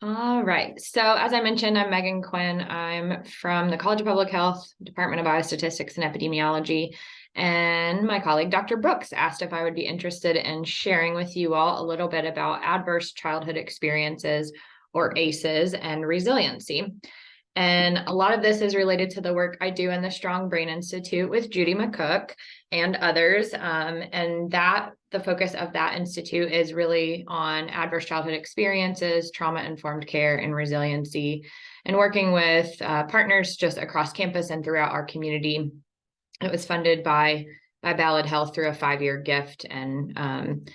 All right. So as I mentioned, I'm Megan Quinn. I'm from the College of Public Health, Department of Biostatistics and Epidemiology. And my colleague, Dr. Brooks, asked if I would be interested in sharing with you all a little bit about adverse childhood experiences, or ACEs, and resiliency. And a lot of this is related to the work I do in the Strong Brain Institute with Judy McCook and others. And the focus of that institute is really on adverse childhood experiences, trauma-informed care, and resiliency, and working with partners just across campus and throughout our community. It was funded by Ballad Health through a 5-year gift. And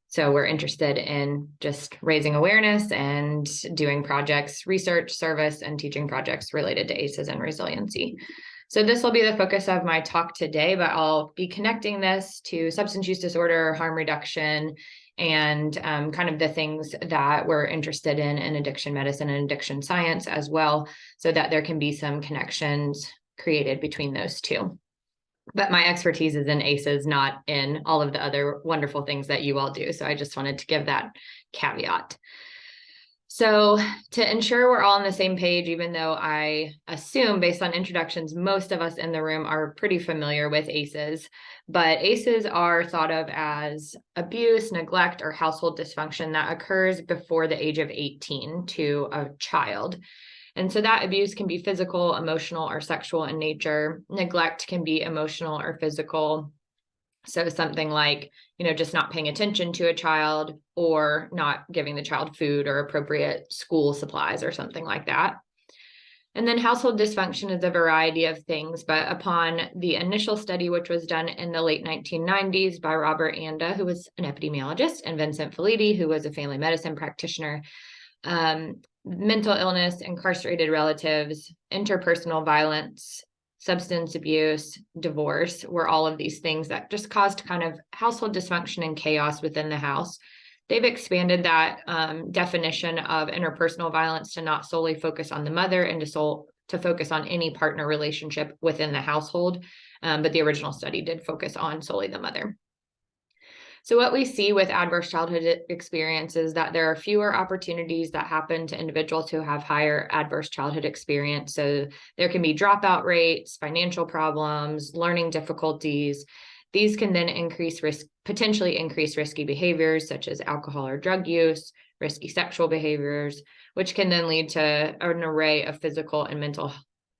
so we're interested in just raising awareness and doing projects, research, service, and teaching projects related to ACEs and resiliency. So this will be the focus of my talk today, but I'll be connecting this to substance use disorder, harm reduction, and kind of the things that we're interested in addiction medicine and addiction science as well, so that there can be some connections created between those two. But my expertise is in ACEs, not in all of the other wonderful things that you all do. So I just wanted to give that caveat. So to ensure we're all on the same page, even though I assume based on introductions, most of us in the room are pretty familiar with ACEs, but ACEs are thought of as abuse, neglect, or household dysfunction that occurs before the age of 18 to a child. And so that abuse can be physical, emotional, or sexual in nature. Neglect can be emotional or physical. So something like, just not paying attention to a child or not giving the child food or appropriate school supplies or something like that. And then household dysfunction is a variety of things, but upon the initial study, which was done in the late 1990s by Robert Anda, who was an epidemiologist, and Vincent Felitti, who was a family medicine practitioner, mental illness, incarcerated relatives, interpersonal violence, substance abuse, divorce were all of these things that just caused kind of household dysfunction and chaos within the house. They've expanded that definition of interpersonal violence to not solely focus on the mother and to focus on any partner relationship within the household. But the original study did focus on solely the mother. So what we see with adverse childhood experiences is that there are fewer opportunities that happen to individuals who have higher adverse childhood experience. So there can be dropout rates, financial problems, learning difficulties. These can then potentially increase risky behaviors such as alcohol or drug use, risky sexual behaviors, which can then lead to an array of physical and mental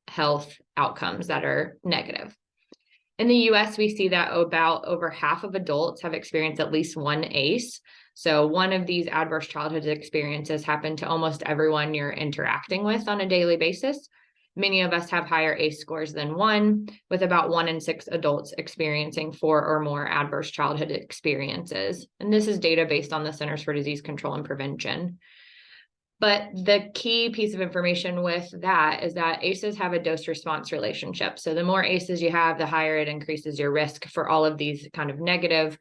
health outcomes that are negative. In the US, we see that about over half of adults have experienced at least one ACE. So one of these adverse childhood experiences happen to almost everyone you're interacting with on a daily basis. Many of us have higher ACE scores than one, with about 1 in 6 adults experiencing 4 or more adverse childhood experiences. And this is data based on the Centers for Disease Control and Prevention. But the key piece of information with that is that ACEs have a dose-response relationship. So the more ACEs you have, the higher it increases your risk for all of these kind of negative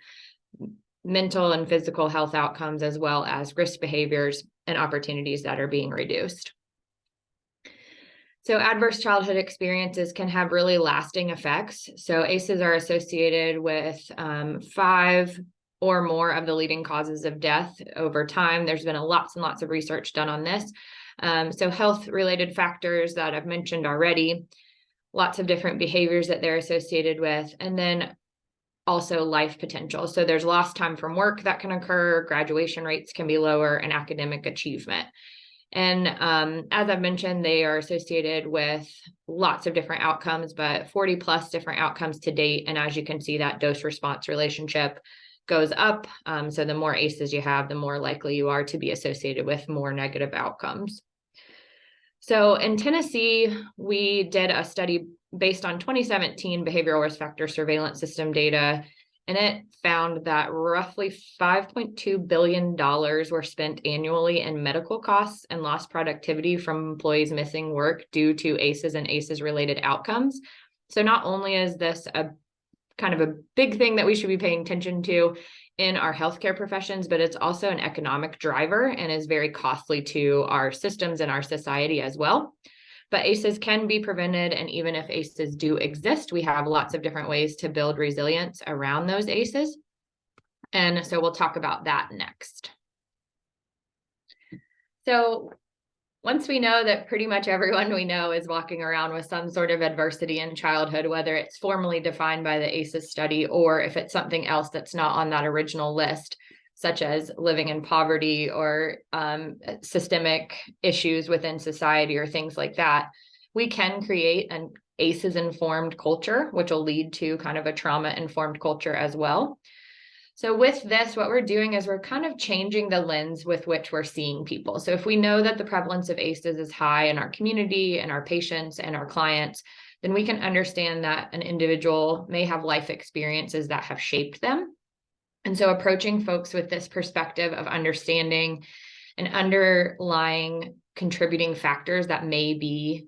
mental and physical health outcomes, as well as risk behaviors and opportunities that are being reduced. So adverse childhood experiences can have really lasting effects. So ACEs are associated with 5 or more of the leading causes of death over time. There's been lots and lots of research done on this. So health-related factors that I've mentioned already, lots of different behaviors that they're associated with, and then also life potential. So there's lost time from work that can occur, graduation rates can be lower, and academic achievement. And as I've mentioned, they are associated with lots of different outcomes, but 40 plus different outcomes to date. And as you can see, that dose-response relationship goes up. So the more ACEs you have, the more likely you are to be associated with more negative outcomes. So in Tennessee, we did a study based on 2017 behavioral risk factor surveillance system data, and it found that roughly $5.2 billion were spent annually in medical costs and lost productivity from employees missing work due to ACEs and ACEs-related outcomes. So not only is this a kind of a big thing that we should be paying attention to in our healthcare professions, but it's also an economic driver and is very costly to our systems and our society as well. But ACEs can be prevented, and even if ACEs do exist, we have lots of different ways to build resilience around those ACEs. And so we'll talk about that next. So once we know that pretty much everyone we know is walking around with some sort of adversity in childhood, whether it's formally defined by the ACEs study or if it's something else that's not on that original list, such as living in poverty or systemic issues within society or things like that, we can create an ACEs-informed culture, which will lead to kind of a trauma-informed culture as well. So with this, what we're doing is we're kind of changing the lens with which we're seeing people. So if we know that the prevalence of ACEs is high in our community and our patients and our clients, then we can understand that an individual may have life experiences that have shaped them. And so approaching folks with this perspective of understanding and underlying contributing factors that may be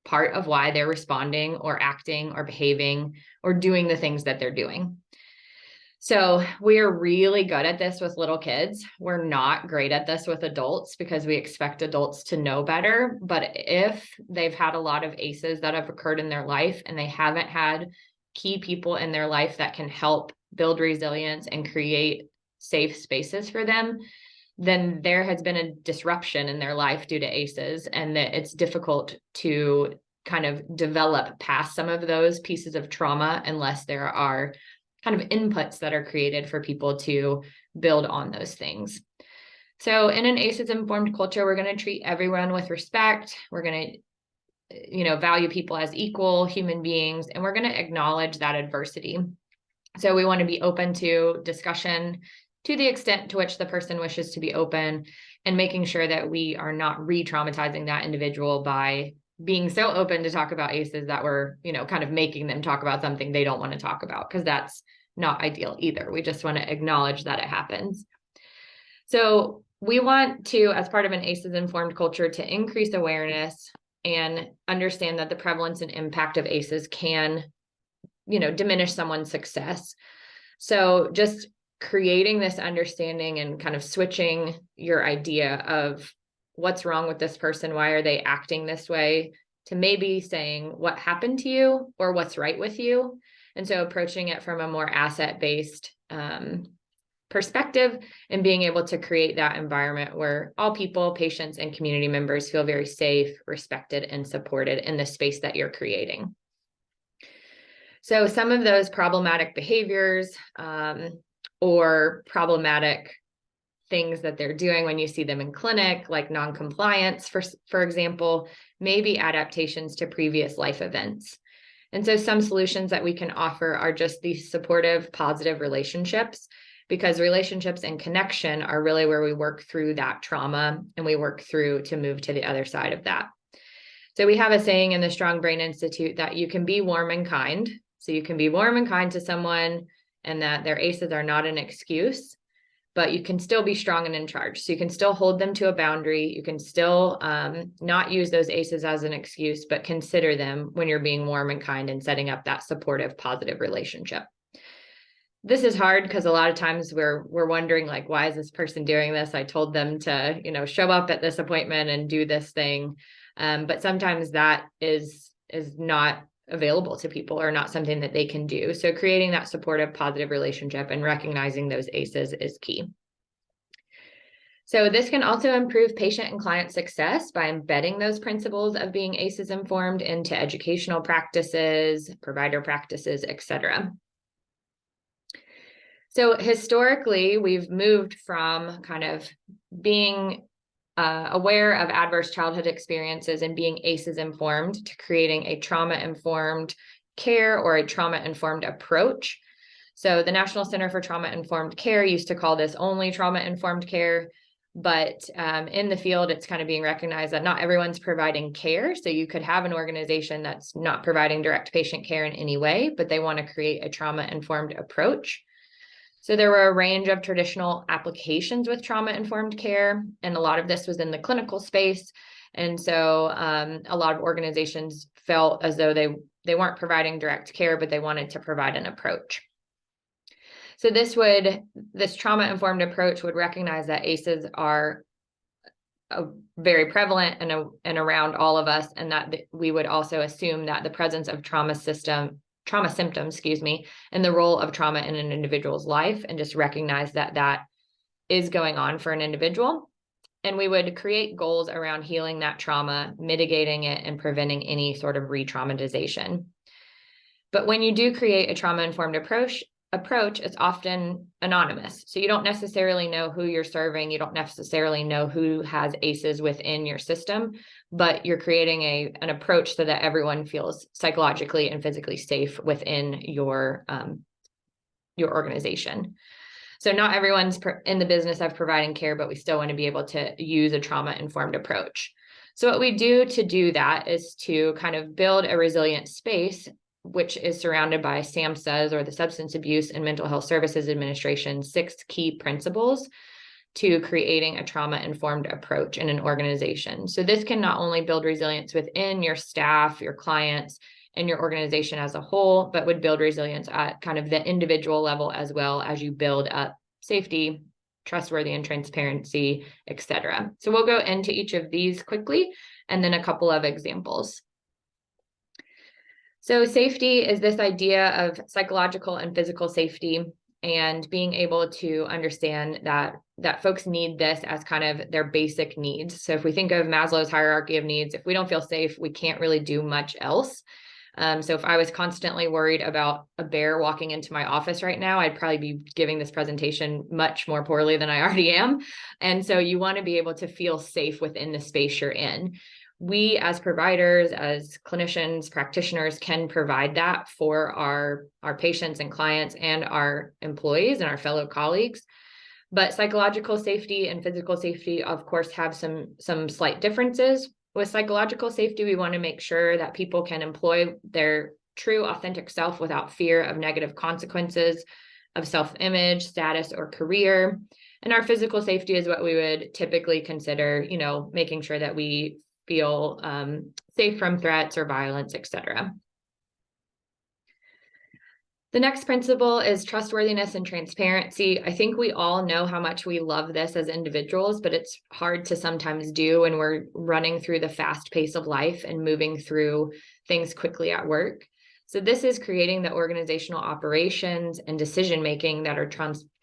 part of why they're responding or acting or behaving or doing the things that they're doing. So we're really good at this with little kids. We're not great at this with adults because we expect adults to know better. But if they've had a lot of ACEs that have occurred in their life and they haven't had key people in their life that can help build resilience and create safe spaces for them, then there has been a disruption in their life due to ACEs, and that it's difficult to kind of develop past some of those pieces of trauma unless there are kind of inputs that are created for people to build on those things. So in an ACEs-informed culture, we're going to treat everyone with respect. We're going to, value people as equal human beings, and we're going to acknowledge that adversity. So we want to be open to discussion to the extent to which the person wishes to be open, and making sure that we are not re-traumatizing that individual by being so open to talk about ACEs that we're, kind of making them talk about something they don't want to talk about, because that's not ideal either. We just want to acknowledge that it happens. So we want to, as part of an ACEs-informed culture, to increase awareness and understand that the prevalence and impact of ACEs can, diminish someone's success. So just creating this understanding and kind of switching your idea of what's wrong with this person, why are they acting this way, to maybe saying what happened to you or what's right with you. And so approaching it from a more asset-based perspective and being able to create that environment where all people, patients, and community members feel very safe, respected, and supported in the space that you're creating. So some of those problematic behaviors or problematic things that they're doing when you see them in clinic, like non-compliance, for example, may be adaptations to previous life events. And so some solutions that we can offer are just these supportive, positive relationships, because relationships and connection are really where we work through that trauma and we work through to move to the other side of that. So we have a saying in the Strong Brain Institute that you can be warm and kind. So you can be warm and kind to someone, and that their ACEs are not an excuse, but you can still be strong and in charge. So you can still hold them to a boundary. You can still not use those ACEs as an excuse, but consider them when you're being warm and kind and setting up that supportive, positive relationship. This is hard because a lot of times we're wondering, like, why is this person doing this? I told them to, show up at this appointment and do this thing. But sometimes that is not available to people or not something that they can do. So creating that supportive, positive relationship and recognizing those ACEs is key. So this can also improve patient and client success by embedding those principles of being ACEs informed into educational practices, provider practices, etc. So historically, we've moved from kind of being aware of adverse childhood experiences and being ACEs informed to creating a trauma-informed care or a trauma-informed approach. So the National Center for Trauma-Informed Care used to call this only trauma-informed care, but in the field, it's kind of being recognized that not everyone's providing care. So you could have an organization that's not providing direct patient care in any way, but they want to create a trauma-informed approach. So there were a range of traditional applications with trauma-informed care, and a lot of this was in the clinical space. And so a lot of organizations felt as though they weren't providing direct care, but they wanted to provide an approach. So this trauma-informed approach would recognize that ACEs are very prevalent and around all of us, and that we would also assume that the presence of trauma symptoms, and the role of trauma in an individual's life, and just recognize that that is going on for an individual. And we would create goals around healing that trauma, mitigating it, and preventing any sort of re-traumatization. But when you do create a trauma-informed approach, it's often anonymous. So you don't necessarily know who you're serving. You don't necessarily know who has ACEs within your system, but you're creating an approach so that everyone feels psychologically and physically safe within your organization. So not everyone's in the business of providing care, but we still want to be able to use a trauma-informed approach. So what we do to do that is to kind of build a resilient space, which is surrounded by SAMHSA's, or the Substance Abuse and Mental Health Services Administration, 6 key principles to creating a trauma-informed approach in an organization. So this can not only build resilience within your staff, your clients, and your organization as a whole, but would build resilience at kind of the individual level as well as you build up safety, trustworthy and transparency, etc. So we'll go into each of these quickly and then a couple of examples. So safety is this idea of psychological and physical safety, and being able to understand that folks need this as kind of their basic needs. So if we think of Maslow's hierarchy of needs, if we don't feel safe, we can't really do much else. So if I was constantly worried about a bear walking into my office right now, I'd probably be giving this presentation much more poorly than I already am. And so you want to be able to feel safe within the space you're in. We as providers, as clinicians, practitioners can provide that for our patients and clients and our employees and our fellow colleagues. But psychological safety and physical safety, of course, have some slight differences. With psychological safety, we want to make sure that people can employ their true, authentic self without fear of negative consequences of self-image, status, or career. And our physical safety is what we would typically consider, making sure that we feel safe from threats or violence, etc. The next principle is trustworthiness and transparency. I think we all know how much we love this as individuals, but it's hard to sometimes do when we're running through the fast pace of life and moving through things quickly at work. So this is creating the organizational operations and decision-making that are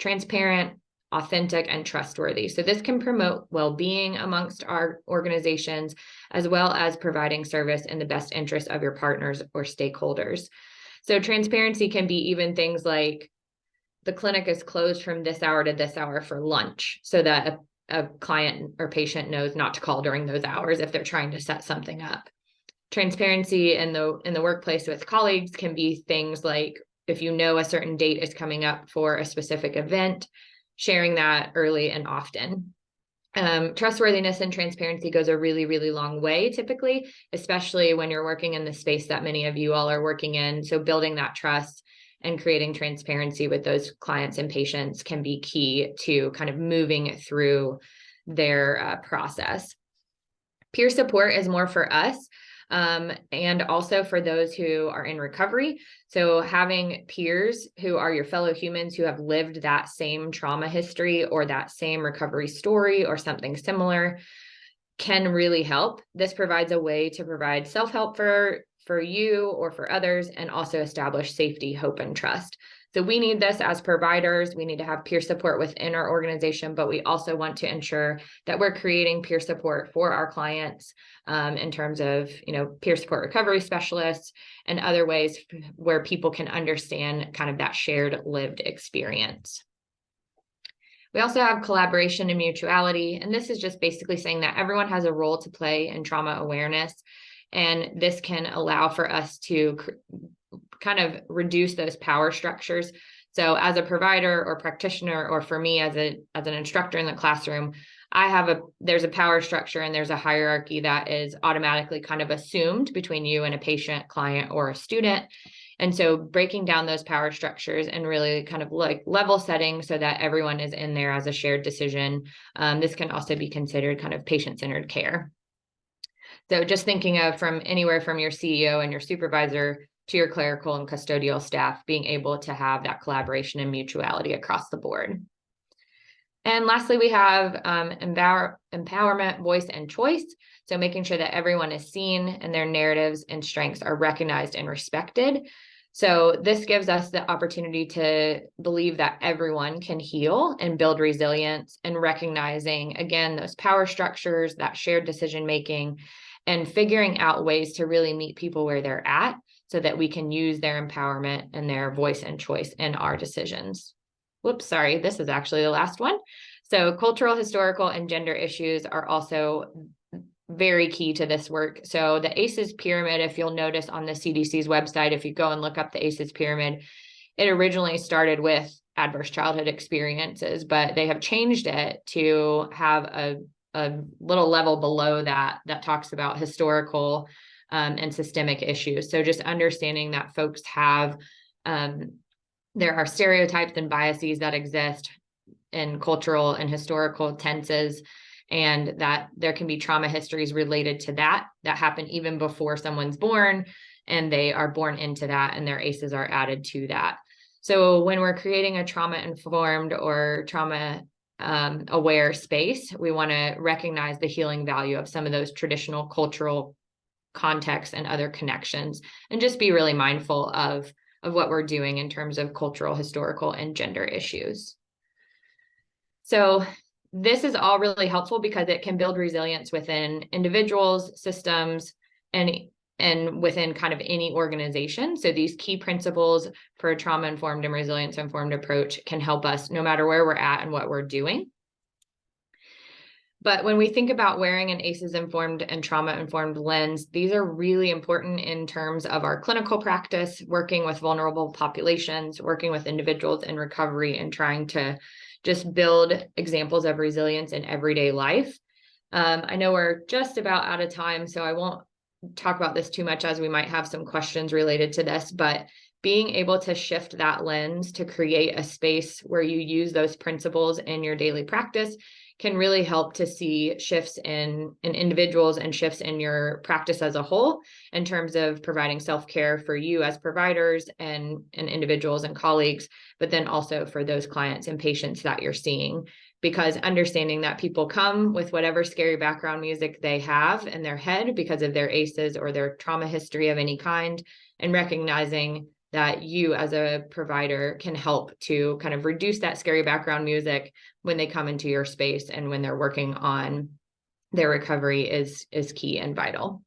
transparent, authentic, and trustworthy. So this can promote well-being amongst our organizations, as well as providing service in the best interest of your partners or stakeholders. So transparency can be even things like the clinic is closed from this hour to this hour for lunch, so that a client or patient knows not to call during those hours if they're trying to set something up. Transparency in the workplace with colleagues can be things like, if you know a certain date is coming up for a specific event, sharing that early and often. Trustworthiness and transparency goes a really, really long way, typically, especially when you're working in the space that many of you all are working in. So building that trust and creating transparency with those clients and patients can be key to kind of moving through their process. Peer support is more for us. And also for those who are in recovery. So having peers who are your fellow humans who have lived that same trauma history or that same recovery story or something similar can really help. This provides a way to provide self-help for you or for others, and also establish safety, hope, and trust. So we need this as providers. We need to have peer support within our organization, but we also want to ensure that we're creating peer support for our clients in terms of, peer support recovery specialists and other ways where people can understand kind of that shared lived experience. We also have collaboration and mutuality, and this is just basically saying that everyone has a role to play in trauma awareness, and this can allow for us to kind of reduce those power structures. So as a provider or practitioner, or for me as an instructor in the classroom, there's a power structure and there's a hierarchy that is automatically kind of assumed between you and a patient, client, or a student. And so breaking down those power structures and really kind of like level setting so that everyone is in there as a shared decision. This can also be considered kind of patient-centered care. So just thinking of from anywhere from your CEO and your supervisor to your clerical and custodial staff, being able to have that collaboration and mutuality across the board. And lastly, we have empowerment, voice, and choice. So making sure that everyone is seen and their narratives and strengths are recognized and respected. So this gives us the opportunity to believe that everyone can heal and build resilience, and recognizing, again, those power structures, that shared decision making, and figuring out ways to really meet people where they're at so that we can use their empowerment and their voice and choice in our decisions. Whoops, sorry, this is actually the last one. So cultural, historical, and gender issues are also very key to this work. So the ACEs pyramid, if you'll notice on the CDC's website, if you go and look up the ACEs pyramid, it originally started with adverse childhood experiences, but they have changed it to have a little level below that talks about historical and systemic issues. So just understanding that folks have, there are stereotypes and biases that exist in cultural and historical tenses, and that there can be trauma histories related to that happen even before someone's born, and they are born into that, and their ACEs are added to that. So when we're creating a trauma-informed or trauma aware space, we want to recognize the healing value of some of those traditional cultural contexts and other connections, and just be really mindful of what we're doing in terms of cultural, historical, and gender issues. So this is all really helpful because it can build resilience within individuals, systems, and within kind of any organization. So these key principles for a trauma-informed and resilience-informed approach can help us no matter where we're at and what we're doing. But when we think about wearing an ACEs-informed and trauma-informed lens, these are really important in terms of our clinical practice, working with vulnerable populations, working with individuals in recovery, and trying to just build examples of resilience in everyday life. I know we're just about out of time, so I won't talk about this too much, as we might have some questions related to this, but being able to shift that lens to create a space where you use those principles in your daily practice can really help to see shifts in individuals and shifts in your practice as a whole, in terms of providing self-care for you as providers and individuals and colleagues, but then also for those clients and patients that you're seeing. Because understanding that people come with whatever scary background music they have in their head because of their ACEs or their trauma history of any kind, and recognizing that you as a provider can help to kind of reduce that scary background music when they come into your space and when they're working on their recovery is key and vital.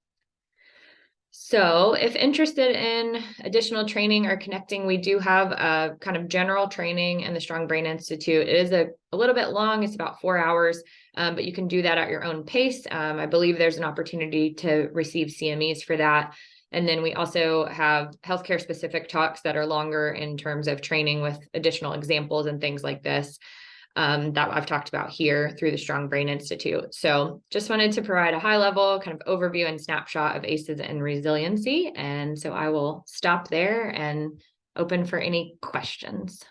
So if interested in additional training or connecting, we do have a kind of general training in the Strong Brain Institute. It is a little bit long. It's about 4 hours, but you can do that at your own pace. I believe there's an opportunity to receive CMEs for that. And then we also have healthcare specific talks that are longer in terms of training with additional examples and things like this that I've talked about here through the Strong Brain Institute. So just wanted to provide a high level kind of overview and snapshot of ACEs and resiliency. And so I will stop there and open for any questions.